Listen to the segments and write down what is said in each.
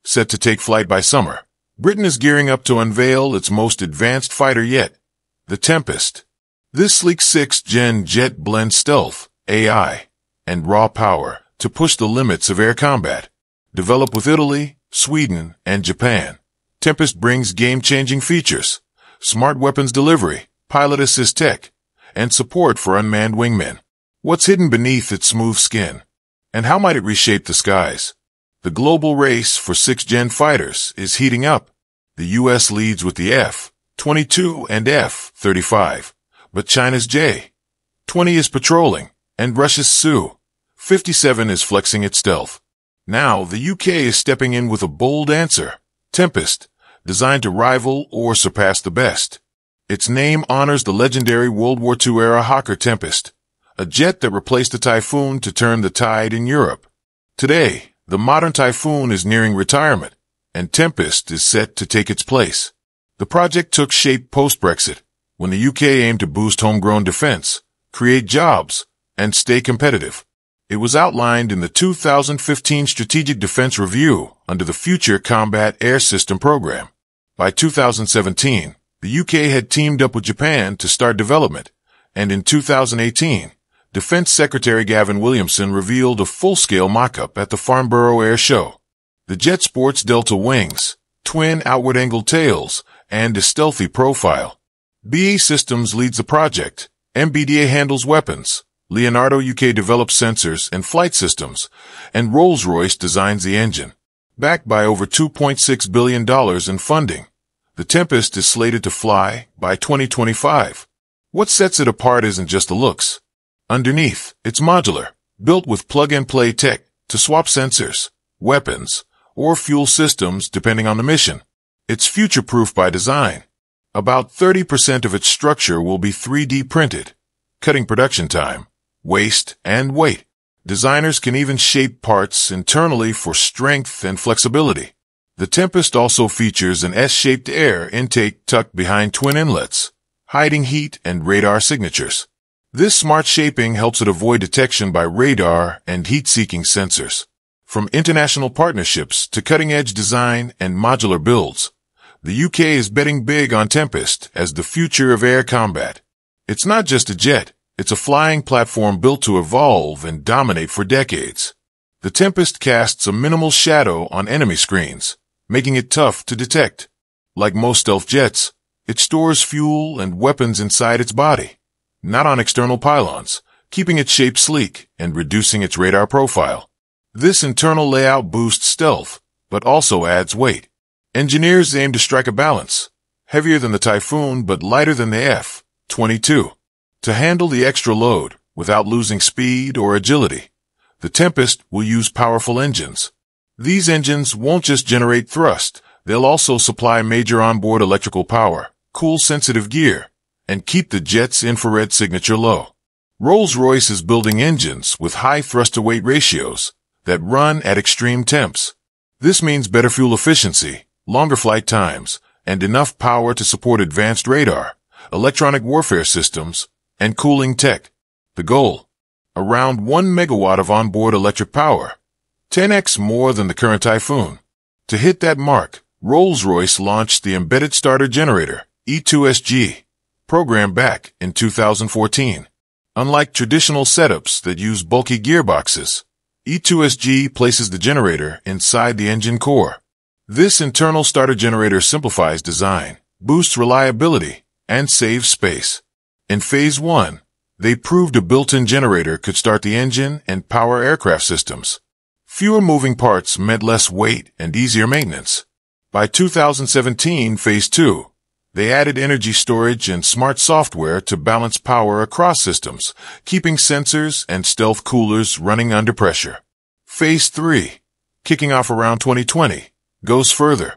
set to take flight by summer. Britain is gearing up to unveil its most advanced fighter yet, the Tempest. This sleek 6th-Gen jet blends stealth, AI, and raw power to push the limits of air combat. Developed with Italy, Sweden, and Japan, Tempest brings game-changing features, smart weapons delivery, pilot assist tech, and support for unmanned wingmen. What's hidden beneath its smooth skin? And how might it reshape the skies? The global race for 6th-Gen fighters is heating up. The U.S. leads with the F-22 and F-35, but China's J-20 is patrolling, and Russia's Su-57 is flexing its stealth. Now, the UK is stepping in with a bold answer, Tempest, designed to rival or surpass the best. Its name honors the legendary World War II-era Hawker Tempest, a jet that replaced the Typhoon to turn the tide in Europe. Today, the modern Typhoon is nearing retirement, and Tempest is set to take its place. The project took shape post-Brexit, when the UK aimed to boost homegrown defense, create jobs, and stay competitive. It was outlined in the 2015 Strategic Defense Review under the Future Combat Air System program. By 2017, the UK had teamed up with Japan to start development, and in 2018, Defense Secretary Gavin Williamson revealed a full-scale mock-up at the Farnborough Air Show. The jet sports delta wings, twin outward-angled tails, and a stealthy profile. BAE Systems leads the project, MBDA handles weapons, Leonardo UK develops sensors and flight systems, and Rolls-Royce designs the engine. Backed by over $2.6 billion in funding, the Tempest is slated to fly by 2025. What sets it apart isn't just the looks. Underneath, it's modular, built with plug-and-play tech to swap sensors, weapons, or fuel systems depending on the mission. It's future-proof by design. About 30% of its structure will be 3D printed, cutting production time, waste, and weight. Designers can even shape parts internally for strength and flexibility. The Tempest also features an S-shaped air intake tucked behind twin inlets, hiding heat and radar signatures. This smart shaping helps it avoid detection by radar and heat-seeking sensors. From international partnerships to cutting-edge design and modular builds, the UK is betting big on Tempest as the future of air combat. It's not just a jet, it's a flying platform built to evolve and dominate for decades. The Tempest casts a minimal shadow on enemy screens, making it tough to detect. Like most stealth jets, it stores fuel and weapons inside its body, not on external pylons, keeping its shape sleek and reducing its radar profile. This internal layout boosts stealth, but also adds weight. Engineers aim to strike a balance, heavier than the Typhoon but lighter than the F-22. To handle the extra load without losing speed or agility, the Tempest will use powerful engines. These engines won't just generate thrust, they'll also supply major onboard electrical power, cool sensitive gear, and keep the jet's infrared signature low. Rolls-Royce is building engines with high thrust-to-weight ratios that run at extreme temps. This means better fuel efficiency, longer flight times, and enough power to support advanced radar, electronic warfare systems, and cooling tech. The goal? Around 1 megawatt of onboard electric power, 10x more than the current Typhoon. To hit that mark, Rolls-Royce launched the Embedded Starter Generator, E2SG, program back in 2014. Unlike traditional setups that use bulky gearboxes, E2SG places the generator inside the engine core. This internal starter generator simplifies design, boosts reliability, and saves space. In Phase 1, they proved a built-in generator could start the engine and power aircraft systems. Fewer moving parts meant less weight and easier maintenance. By 2017, Phase 2, they added energy storage and smart software to balance power across systems, keeping sensors and stealth coolers running under pressure. Phase 3, kicking off around 2020, goes further.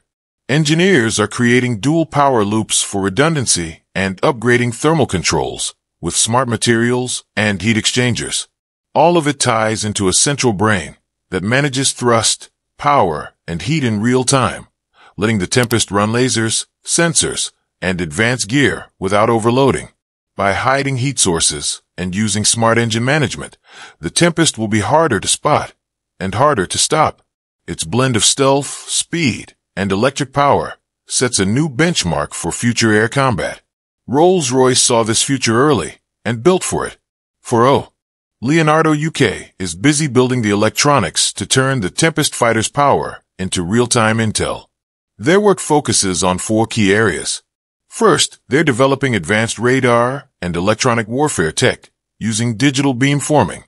Engineers are creating dual power loops for redundancy and upgrading thermal controls with smart materials and heat exchangers. All of it ties into a central brain that manages thrust, power, and heat in real time, letting the Tempest run lasers, sensors, and advanced gear without overloading. By hiding heat sources and using smart engine management, the Tempest will be harder to spot and harder to stop. Its blend of stealth, speed, and electric power sets a new benchmark for future air combat. Rolls-Royce saw this future early and built for it. Leonardo UK is busy building the electronics to turn the Tempest fighter's power into real-time intel. Their work focuses on 4 key areas. First, they're developing advanced radar and electronic warfare tech using digital beamforming,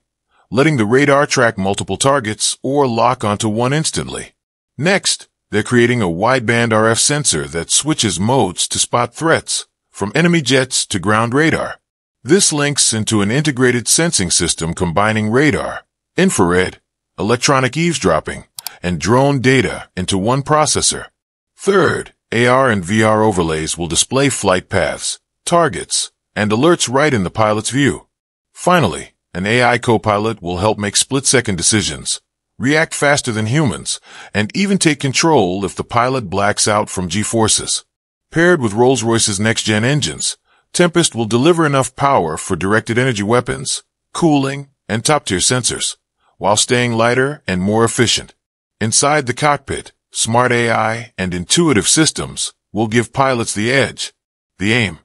letting the radar track multiple targets or lock onto one instantly. Next, they're creating a wideband RF sensor that switches modes to spot threats, from enemy jets to ground radar. This links into an integrated sensing system combining radar, infrared, electronic eavesdropping, and drone data into one processor. Third, AR and VR overlays will display flight paths, targets, and alerts right in the pilot's view. Finally, an AI co-pilot will help make split-second decisions, react faster than humans, and even take control if the pilot blacks out from G-forces. Paired with Rolls-Royce's next-gen engines, Tempest will deliver enough power for directed energy weapons, cooling, and top-tier sensors, while staying lighter and more efficient. Inside the cockpit, smart AI and intuitive systems will give pilots the edge. The aim: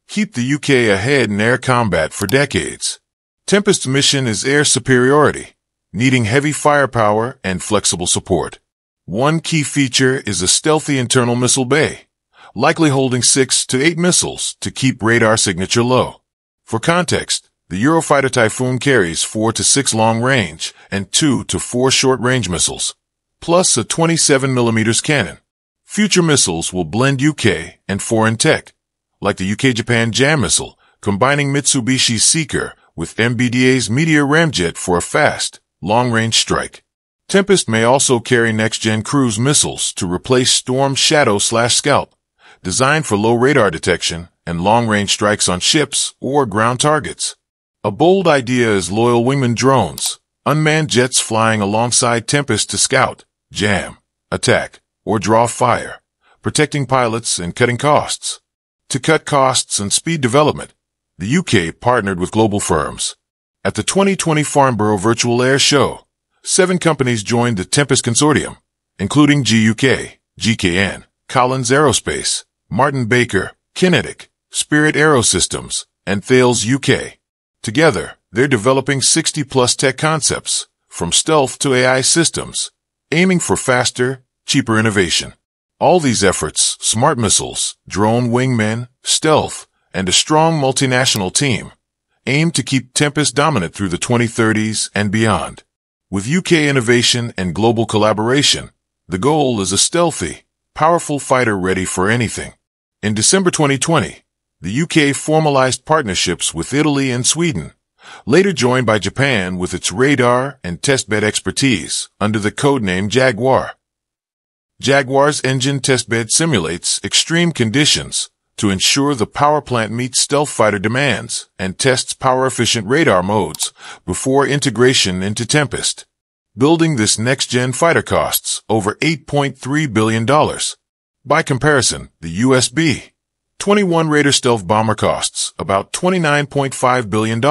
keep the UK ahead in air combat for decades. Tempest's mission is air superiority, needing heavy firepower and flexible support. One key feature is a stealthy internal missile bay, likely holding 6 to 8 missiles to keep radar signature low. For context, the Eurofighter Typhoon carries 4 to 6 long-range and 2 to 4 short-range missiles, plus a 27mm cannon. Future missiles will blend UK and foreign tech, like the UK-Japan Jam missile, combining Mitsubishi's Seeker with MBDA's Meteor ramjet for a fast, long-range strike. Tempest may also carry next-gen cruise missiles to replace Storm Shadow/Scalp, designed for low radar detection and long-range strikes on ships or ground targets. A bold idea is loyal wingman drones, unmanned jets flying alongside Tempest to scout, jam, attack, or draw fire, protecting pilots and cutting costs. To cut costs and speed development, the UK partnered with global firms. At the 2020 Farnborough Virtual Air Show, 7 companies joined the Tempest Consortium, including GUK, GKN, Collins Aerospace, Martin Baker, Kinetic, Spirit Aerosystems, and Thales UK. Together, they're developing 60-plus tech concepts, from stealth to AI systems, aiming for faster, cheaper innovation. All these efforts, smart missiles, drone wingmen, stealth, and a strong multinational team, aim to keep Tempest dominant through the 2030s and beyond. With UK innovation and global collaboration, the goal is a stealthy, powerful fighter ready for anything. In December 2020, the UK formalized partnerships with Italy and Sweden, later joined by Japan with its radar and testbed expertise under the codename Jaguar. Jaguar's engine testbed simulates extreme conditions to ensure the power plant meets stealth fighter demands and tests power-efficient radar modes before integration into Tempest. Building this next-gen fighter costs over $8.3 billion. By comparison, the US B-21 Raider stealth bomber costs about $29.5 billion,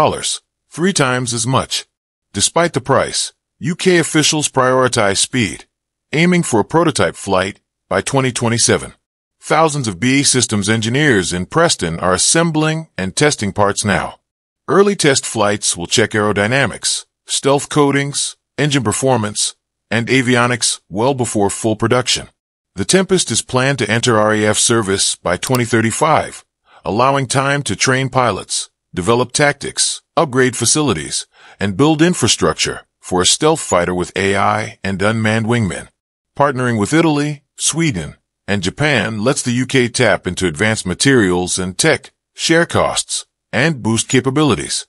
3 times as much. Despite the price, UK officials prioritize speed, aiming for a prototype flight by 2027. Thousands of BAE Systems engineers in Preston are assembling and testing parts now. Early test flights will check aerodynamics, stealth coatings, engine performance, and avionics well before full production. The Tempest is planned to enter RAF service by 2035, allowing time to train pilots, develop tactics, upgrade facilities, and build infrastructure for a stealth fighter with AI and unmanned wingmen. Partnering with Italy, Sweden, and Japan lets the UK tap into advanced materials and tech, share costs, and boost capabilities.